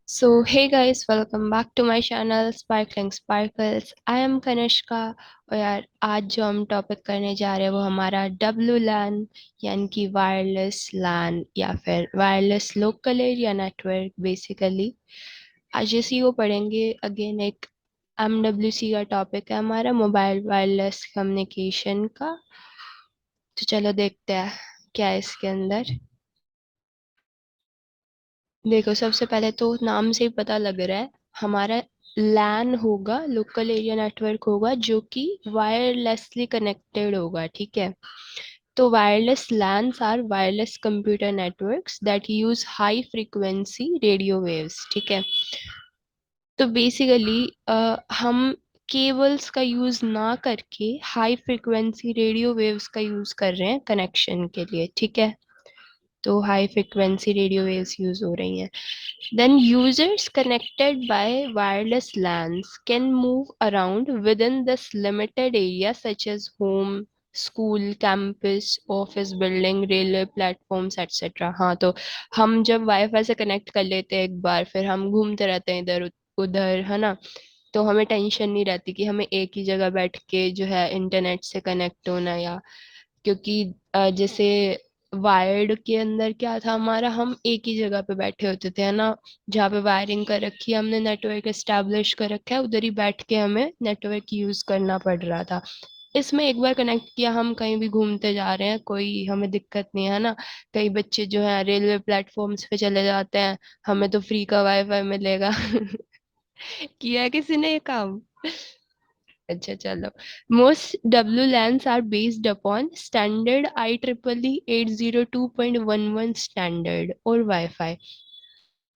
Hey guys, welcome back to my channel Sparkling Sparkles. I am Kanishka और यार आज जो हम टॉपिक करने जा रहे हैं वो हमारा डब्ल्यू लैन यानी कि वायरलेस लैन या फिर wireless local area network basically. आज इसी को पढ़ेंगे। अगेन एक MWC का टॉपिक है हमारा मोबाइल वायरलेस कम्युनिकेशन का। तो चलो देखते हैं क्या है इसके अंदर। देखो सबसे पहले तो नाम से ही पता लग रहा है हमारा लैन होगा, लोकल एरिया नेटवर्क होगा जो कि वायरलेसली कनेक्टेड होगा। ठीक है। तो wireless LANs are wireless computer networks that use high frequency radio waves. ठीक है। तो बेसिकली हम केबल्स का यूज ना करके हाई फ्रीक्वेंसी रेडियो वेव्स का यूज कर रहे हैं कनेक्शन के लिए। ठीक है। तो high frequency radio waves use हो रही हैं। Then users connected by wireless LANs can move around within this limited area such as home, school, campus, office building, railway platforms, etc. हाँ, तो हम जब वाईफाई से कनेक्ट कर लेते हैं एक बार, फिर हम घूमते रहते हैं इधर उधर, है ना। तो हमें टेंशन नहीं रहती कि हमें एक ही जगह बैठ के जो है इंटरनेट से कनेक्ट होना, या क्योंकि जैसे वायर्ड के अंदर क्या था हमारा, हम एक ही जगह पे बैठे होते थे, है ना। जहाँ पे वायरिंग कर रखी है हमने, नेटवर्क एस्टेब्लिश कर रखा है, उधर ही बैठ के हमें नेटवर्क यूज करना पड़ रहा था। इसमें एक बार कनेक्ट किया, हम कहीं भी घूमते जा रहे हैं, कोई हमें दिक्कत नहीं है ना। कई बच्चे जो है रेलवे प्लेटफॉर्म्स पे चले जाते हैं, हमें तो फ्री का वाईफाई मिलेगा। किया है किसी ने ये काम? अच्छा चलो। Most W LANs are based upon standard IEEE 802.11 standard और वाईफाई।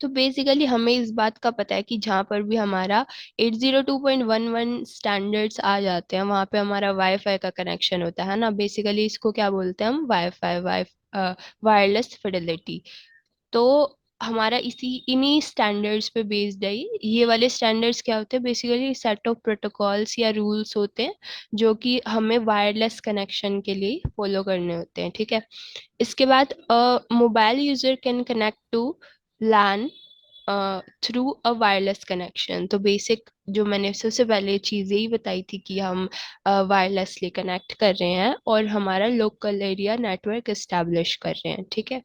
तो बेसिकली हमें इस बात का पता है कि जहाँ पर भी हमारा 802.11 स्टैंडर्ड्स आ जाते हैं वहाँ पे हमारा वाईफाई का कनेक्शन होता है ना। बेसिकली इसको क्या बोलते हैं हम, वाईफाई वायरलेस फिडेलिटी। तो हमारा इसी इन्हीं स्टैंडर्ड्स पे बेस्ड है ये वाले स्टैंडर्ड्स क्या होते हैं, बेसिकली सेट ऑफ प्रोटोकॉल्स या रूल्स होते हैं जो कि हमें वायरलेस कनेक्शन के लिए फॉलो करने होते हैं। ठीक है। इसके बाद mobile user can connect to LAN through a wireless connection. तो बेसिक जो मैंने सबसे पहले चीज यही बताई थी कि हम वायरलेसली कनेक्ट कर रहे हैं और हमारा लोकल एरिया नेटवर्क एस्टेब्लिश कर रहे हैं। ठीक है।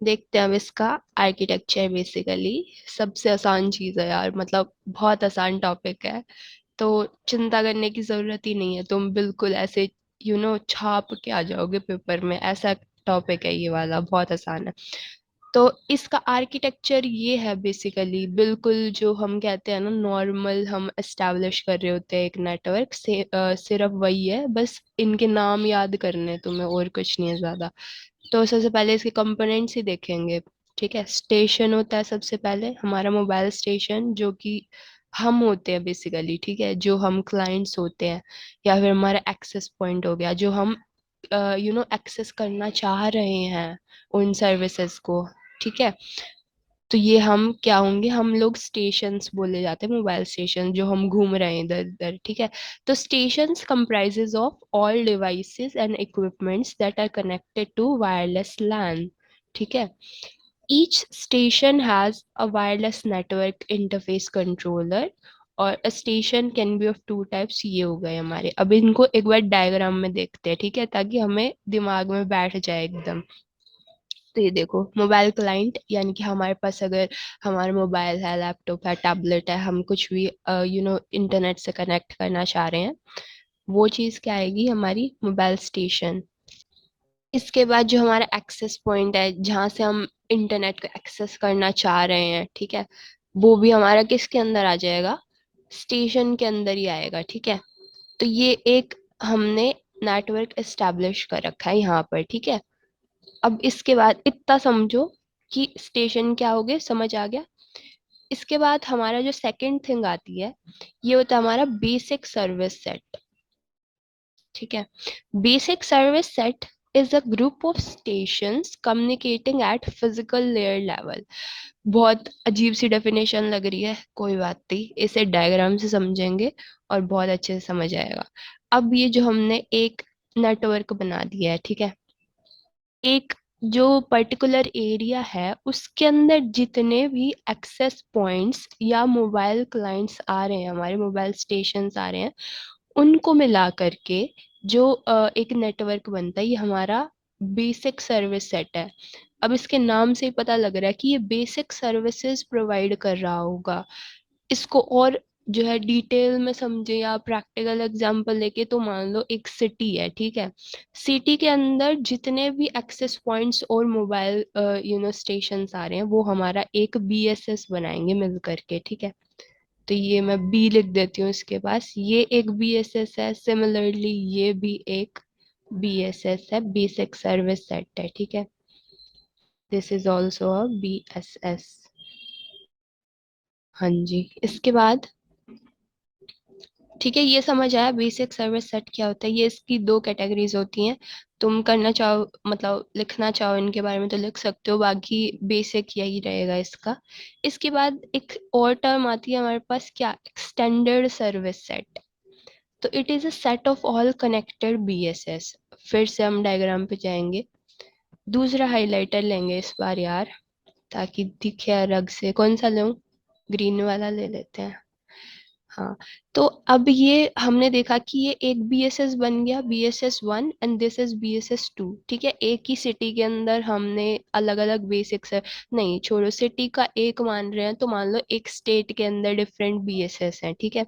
देखते हैं अब इसका आर्किटेक्चर। बेसिकली सबसे आसान चीज है यार, मतलब बहुत आसान टॉपिक है। तो चिंता करने की जरूरत ही नहीं है, तुम बिल्कुल ऐसे छाप के आ जाओगे पेपर में। ऐसा टॉपिक है ये वाला, बहुत आसान है। तो इसका आर्किटेक्चर ये है बेसिकली, बिल्कुल जो हम कहते हैं ना नॉर्मल हम एस्टैब्लिश कर रहे होते हैं एक नेटवर्क से, सिर्फ वही है, बस इनके नाम याद करने हैं तुम्हें, और कुछ नहीं है ज्यादा। तो सबसे पहले इसके कंपोनेंट्स ही देखेंगे। ठीक है। स्टेशन होता है सबसे पहले हमारा, मोबाइल स्टेशन, जो कि हम होते हैं बेसिकली। ठीक है। जो हम क्लाइंट्स होते हैं, या फिर हमारा एक्सेस पॉइंट हो गया जो हम एक्सेस करना चाह रहे हैं उन सर्विसेज को। ठीक है। तो ये हम क्या होंगे, हम लोग स्टेशंस बोले जाते हैं, मोबाइल स्टेशन जो हम घूम रहे हैं इधर उधर। ठीक है। तो stations comprises of all devices and equipments that are connected to wireless LAN। ठीक है। Each station has a wireless network interface controller, और a station can be of two types। ये हो गए हमारे। अब इनको एक बार डायग्राम में देखते हैं, ठीक है, ताकि हमें दिमाग में बैठ जाए एकदम। तो ये देखो मोबाइल क्लाइंट, यानी कि हमारे पास अगर हमारा मोबाइल है, लैपटॉप है, टैबलेट है, हम कुछ भी इंटरनेट से कनेक्ट करना चाह रहे हैं, वो चीज़ क्या आएगी, हमारी मोबाइल स्टेशन। इसके बाद जो हमारा एक्सेस पॉइंट है जहाँ से हम इंटरनेट को एक्सेस करना चाह रहे हैं, ठीक है, वो भी हमारा किसके अंदर आ जाएगा, स्टेशन के अंदर ही आएगा। ठीक है। तो ये एक हमने नेटवर्क एस्टेब्लिश कर रखा है यहाँ पर। ठीक है। अब इसके बाद इतना समझो कि स्टेशन क्या हो गए, समझ आ गया। इसके बाद हमारा जो सेकंड थिंग आती है, ये होता है हमारा बेसिक सर्विस सेट। ठीक है। Basic service set is a group of stations communicating eight physical layer level. बहुत अजीब सी डेफिनेशन लग रही है, कोई बात नहीं, इसे डायग्राम से समझेंगे और बहुत अच्छे से समझ आएगा। अब ये जो हमने एक नेटवर्क बना दिया है, ठीक है, एक जो पर्टिकुलर एरिया है उसके अंदर जितने भी एक्सेस पॉइंट्स या मोबाइल क्लाइंट्स आ रहे हैं, हमारे मोबाइल स्टेशंस आ रहे हैं, उनको मिला करके जो एक नेटवर्क बनता है, ये हमारा बेसिक सर्विस सेट है। अब इसके नाम से ही पता लग रहा है कि ये बेसिक सर्विसेज प्रोवाइड कर रहा होगा। इसको और जो है डिटेल में समझे या प्रैक्टिकल एग्जांपल लेके, तो मान लो एक सिटी है, ठीक है। सिटी के अंदर जितने भी एक्सेस पॉइंट्स और मोबाइल स्टेशंस आ रहे हैं, वो हमारा एक बीएसएस बनाएंगे मिल करके, ठीक है। तो ये मैं बी लिख देती हूँ इसके पास, ये एक बीएसएस है। सिमिलरली ये भी एक बीएसएस है, बेसिक सर्विस सेट है, ठीक है। This is also a BSS. हाँ जी। इसके बाद ठीक है, ये समझ आया बेसिक सर्विस सेट क्या होता है। ये इसकी दो कैटेगरीज होती हैं। तुम करना चाहो, मतलब लिखना चाहो इनके बारे में तो लिख सकते हो, बाकी बेसिक यही रहेगा इसका। इसके बाद एक और टर्म आती है हमारे पास, क्या, एक्सटेंडेड सर्विस सेट। तो it is a set of all connected BSS. फिर से हम डायग्राम पे जाएंगे, दूसरा हाइलाइटर लेंगे इस बार यार, ताकि दिखे अलग से। कौन सा लूं? ग्रीन वाला ले लेते हैं। हाँ। तो अब ये हमने देखा कि ये एक बीएसएस बन गया, BSS 1, and this is BSS 2, ठीक है। एक ही सिटी के अंदर हमने अलग अलग बेसिक्स है। नहीं छोड़ो, सिटी का एक मान रहे हैं तो मान लो एक स्टेट के अंदर डिफरेंट बीएसएस हैं, ठीक है।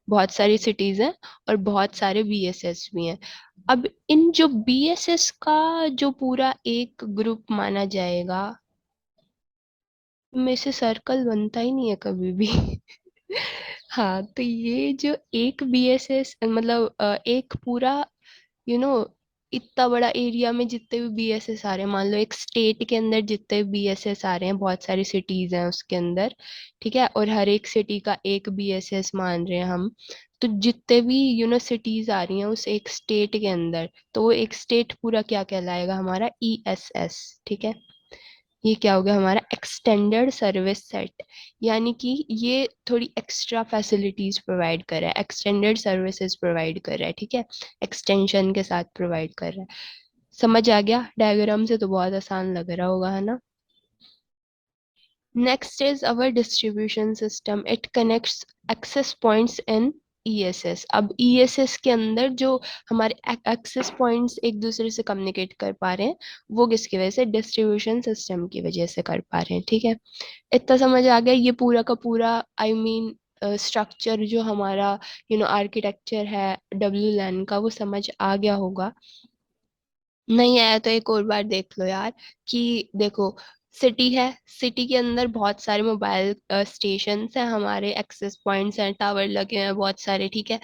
बहुत सारी सिटीज हैं और बहुत सारे बीएसएस भी हैं। अब इन जो बीएसएस का जो पूरा एक ग्रुप माना जाएगा, में से सर्कल बनता ही नहीं है कभी भी। हाँ, तो ये जो एक बीएसएस मतलब एक पूरा यू नो इतना बड़ा एरिया में जितने भी बीएसएस आ रहे हैं, मान लो एक स्टेट के अंदर जितने भी बीएसएस आ रहे हैं, बहुत सारी सिटीज हैं उसके अंदर, ठीक है। और हर एक सिटी का एक बीएसएस मान रहे हैं हम। तो जितने भी सिटीज आ रही हैं उस एक स्टेट के अंदर, तो वो एक स्टेट पूरा क्या कहलाएगा? हमारा ईएसएस, ठीक है। ये क्या हो गया? हमारा एक्सटेंडेड सर्विस सेट। यानी कि ये थोड़ी एक्स्ट्रा फैसिलिटीज प्रोवाइड कर रहा है, एक्सटेंडेड सर्विसेज प्रोवाइड कर रहा है, ठीक है। एक्सटेंशन के साथ प्रोवाइड कर रहा है। समझ आ गया? डायग्राम से तो बहुत आसान लग रहा होगा, है ना। Next is our distribution system, it connects access points in ESS. अब ईएसएस के अंदर जो हमारे एक्सेस पॉइंट्स एक दूसरे से कम्युनिकेट कर पा रहे हैं, वो किसकी वजह से? डिस्ट्रीब्यूशन सिस्टम की वजह से कर पा रहे हैं, ठीक है। इतना समझ आ गया? ये पूरा का पूरा आई मीन स्ट्रक्चर जो हमारा आर्किटेक्चर है WLAN का, वो समझ आ गया होगा। नहीं आया तो एक और बार देख लो यार। कि देखो, सिटी है, सिटी के अंदर बहुत सारे मोबाइल स्टेशन हैं, हमारे एक्सेस पॉइंट्स हैं, टावर लगे हैं बहुत सारे, ठीक है।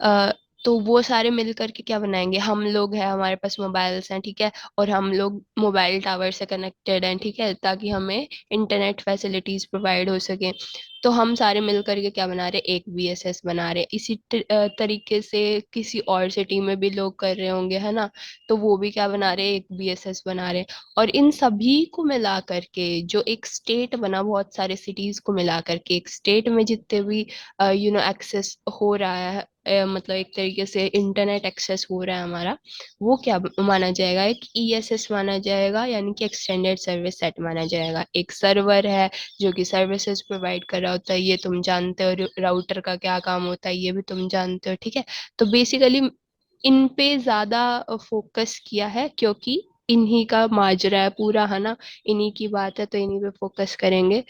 अ, तो वो सारे मिल करके क्या बनाएंगे? हम लोग हैं, हमारे पास मोबाइल्स हैं, ठीक है। और हम लोग मोबाइल टावर से कनेक्टेड हैं, ठीक है, ताकि हमें इंटरनेट फैसिलिटीज प्रोवाइड हो सके। तो हम सारे मिल करके क्या बना रहे? एक बीएसएस बना रहे। इसी तरीके से किसी और सिटी में भी लोग कर रहे होंगे, है ना। तो वो भी क्या बना रहे? एक बीएसएस बना रहे। और इन सभी को मिला करके जो एक स्टेट बना, बहुत सारे सिटीज को मिला करके एक स्टेट में जितने भी एक्सेस हो रहा है, मतलब एक तरीके से इंटरनेट एक्सेस हो रहा है हमारा, वो क्या माना जाएगा? एक ईएसएस माना जाएगा, यानी कि एक्सटेंडेड सर्विस सेट माना जाएगा। एक सर्वर है जो कि सर्विसेज प्रोवाइड कर रहा होता है, ये तुम जानते हो। राउटर का क्या काम होता है, ये भी तुम जानते हो, ठीक है। तो बेसिकली इन पे ज्यादा फोकस किया है, क्योंकि इन्हीं का माजरा है पूरा, है ना। इन्हीं की बात है, तो इन्हीं पे फोकस करेंगे।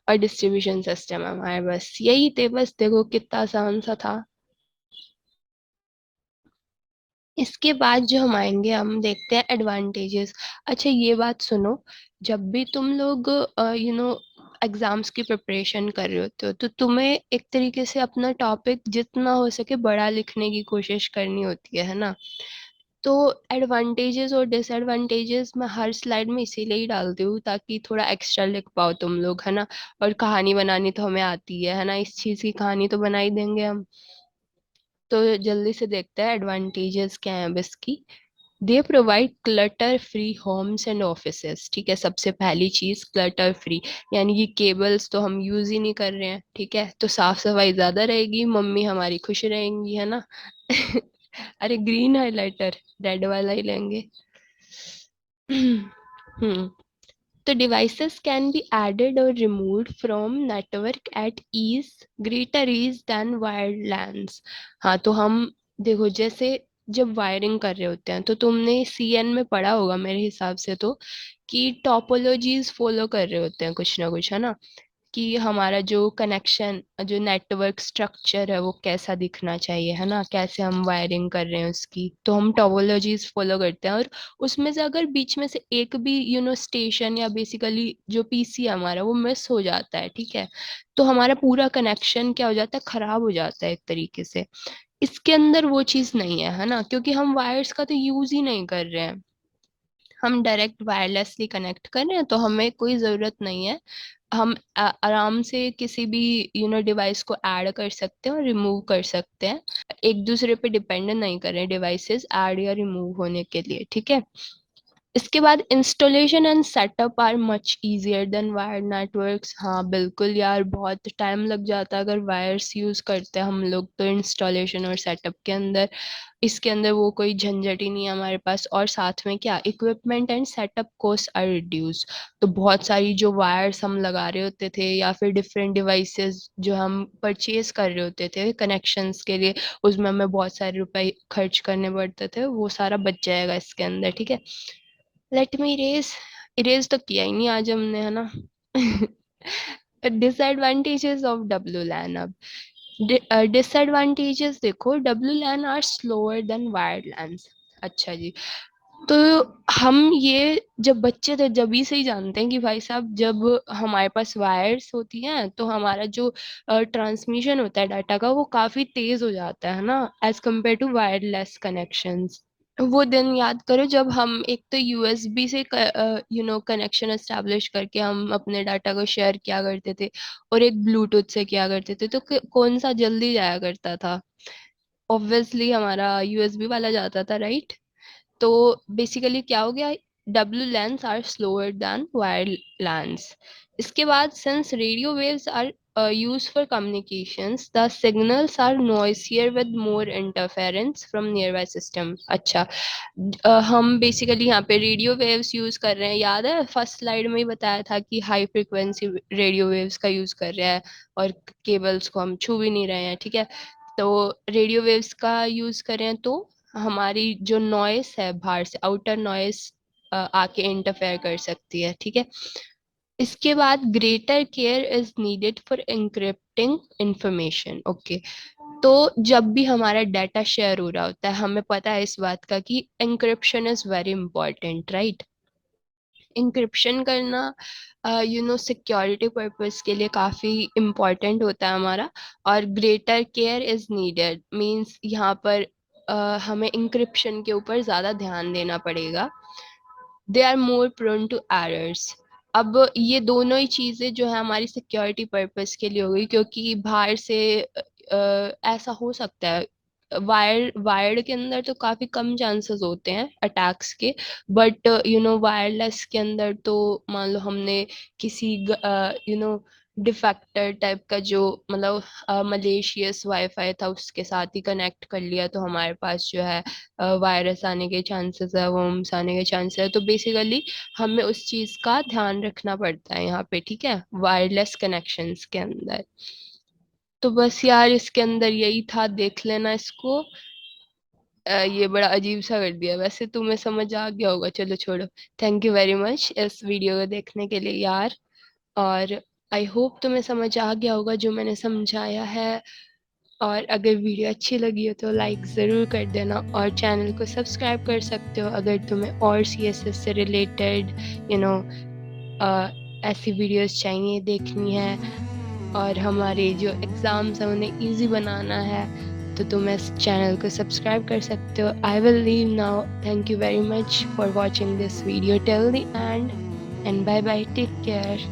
और डिस्ट्रीब्यूशन सिस्टम है हमारे, बस यही थे। बस देखो कितना आसान सा था। इसके बाद जो हम आएंगे, हम देखते हैं एडवांटेजेस। अच्छा ये बात सुनो, जब भी तुम लोग एग्जाम्स की प्रिपरेशन कर रहे होते हो, तो तुम्हें एक तरीके से अपना टॉपिक जितना हो सके बड़ा लिखने की कोशिश करनी होती है ना। तो एडवांटेजेस और डिसएडवांटेजेस मैं हर स्लाइड में इसीलिए ही डालती हूँ, ताकि थोड़ा एक्स्ट्रा लिख पाओ तुम लोग, है ना। और कहानी बनानी तो हमें आती है ना, इस चीज की कहानी तो बना ही देंगे हम। तो जल्दी से देखते हैं एडवांटेजेस क्या है अब इसकी। They provide clutter free homes and offices, ठीक है। सबसे पहली चीज क्लटर फ्री, यानी कि केबल्स तो हम यूज ही नहीं कर रहे हैं, ठीक है। तो साफ सफाई ज्यादा रहेगी, मम्मी हमारी खुश रहेंगी, है ना। अरे ग्रीन हाइलाइटर, रेड वाला ही लेंगे। हम्म तो devices can be added or removed from network at ease, greater ease than wired LANs. हाँ, तो हम देखो, जैसे जब वायरिंग कर रहे होते हैं तो तुमने सीएन में पढ़ा होगा मेरे हिसाब से, तो कि टोपोलॉजीज फॉलो कर रहे होते हैं कुछ ना कुछ, है ना, कि हमारा जो कनेक्शन, जो नेटवर्क स्ट्रक्चर है वो कैसा दिखना चाहिए, है ना, कैसे हम वायरिंग कर रहे हैं उसकी, तो हम टोपोलॉजीज फॉलो करते हैं। और उसमें से अगर बीच में से एक भी स्टेशन या बेसिकली जो पीसी है हमारा वो मिस हो जाता है, ठीक है, तो हमारा पूरा कनेक्शन क्या हो जाता है, खराब हो जाता है एक तरीके से। इसके अंदर वो चीज नहीं है ना, क्योंकि हम वायर्स का तो यूज ही नहीं कर रहे हैं, हम डायरेक्ट वायरलेसली कनेक्ट कर रहे हैं, तो हमें कोई ज़रूरत नहीं है। हम आराम से किसी भी डिवाइस को ऐड कर सकते हैं और रिमूव कर सकते हैं, एक दूसरे पे डिपेंड नहीं कर रहे डिवाइसेस ऐड या रिमूव होने के लिए, ठीक है। इसके बाद installation and setup are much easier than wired networks. हाँ बिल्कुल यार, बहुत टाइम लग जाता है अगर वायर्स यूज करते हैं हम लोग, तो इंस्टॉलेशन और सेटअप के अंदर, इसके अंदर वो कोई झंझट ही नहीं है हमारे पास। और साथ में क्या, equipment and setup cost are reduce. तो बहुत सारी जो वायर्स हम लगा रहे होते थे या फिर डिफरेंट डिवाइसेस जो हम परचेज कर रहे होते थे कनेक्शंस के लिए, उसमें हमें बहुत सारे रुपए खर्च करने पड़ते थे, वो सारा बच जाएगा इसके अंदर, ठीक है। लेट मी इरेज, इरेज तो किया ही नहीं आज हमने, है ना। Disadvantages of W LAN. अब डिसएडवांटेजेस देखो, W LAN are slower than wired LANs. अच्छा जी, तो हम ये जब बच्चे थे जब ही से ही जानते हैं कि भाई साहब, जब हमारे पास वायर्स होती हैं तो हमारा जो ट्रांसमिशन होता है डाटा का वो काफी तेज हो जाता है ना, as compare to wireless connections. वो दिन याद करो जब हम एक तो यूएसबी से कनेक्शन एस्टेब्लिश करके हम अपने डाटा को शेयर किया करते थे, और एक ब्लूटूथ से किया करते थे, तो कौन सा जल्दी जाया करता था? ऑब्वियसली हमारा यूएसबी वाला जाता था, राइट। तो बेसिकली क्या हो गया, W LANs are slower than wire LANs. इसके बाद since radio waves are used for communications, the signals are noisier with more interference from nearby system. अच्छा, हम बेसिकली यहाँ पे रेडियो वेव्स यूज कर रहे हैं, याद है फर्स्ट स्लाइड में ही बताया था कि हाई फ्रिक्वेंसी रेडियो वेव्स का यूज कर रहे हैं, और केबल्स को हम छू भी नहीं रहे हैं, ठीक है। तो रेडियो वेव्स का यूज करें तो हमारी जो नॉइस है बाहर से, आउटर नॉइस आके इंटरफेयर कर सकती है, ठीक है। इसके बाद greater care is needed for encrypting information. Okay, तो जब भी हमारा डाटा शेयर हो रहा होता है, हमें पता है इस बात का कि encryption is very important, right. Encryption करना सिक्योरिटी पर्पस के लिए काफी इम्पोर्टेंट होता है हमारा। और greater care is needed means यहाँ पर हमें इंक्रिप्शन के ऊपर ज्यादा ध्यान देना पड़ेगा। They are more prone to errors. अब ये दोनों ही चीजें जो है हमारी सिक्योरिटी पर्पस के लिए हो गई, क्योंकि बाहर से ऐसा हो सकता है, वायर्ड के अंदर तो काफी कम चांसेस होते हैं अटैक्स के, बट वायरलेस के अंदर तो मान लो हमने किसी डिफेक्टर टाइप का जो मतलब मलेशियस वाईफाई था उसके साथ ही कनेक्ट कर लिया, तो हमारे पास जो है वायरस आने के चांसेस है, वर्म्स आने के चांसेस है। तो बेसिकली हमें उस चीज का ध्यान रखना पड़ता है यहाँ पे, ठीक है, वायरलेस कनेक्शंस के अंदर। तो बस यार इसके अंदर यही था, देख लेना इसको। ये बड़ा अजीब सा कर दिया, वैसे तुम्हें समझ आ गया होगा, चलो छोड़ो। थैंक यू वेरी मच इस वीडियो को देखने के लिए यार। और आई होप तुम्हें समझ आ गया होगा जो मैंने समझाया है। और अगर वीडियो अच्छी लगी हो तो लाइक ज़रूर कर देना, और चैनल को सब्सक्राइब कर सकते हो अगर तुम्हें और सीएसएस से रिलेटेड यू नो ऐसी वीडियोस चाहिए देखनी है, और हमारे जो एग्ज़ाम्स हैं उन्हें इजी बनाना है, तो तुम इस चैनल को सब्सक्राइब कर सकते हो। I will leave now, thank you very much for watching this video till the end, and bye bye, take care.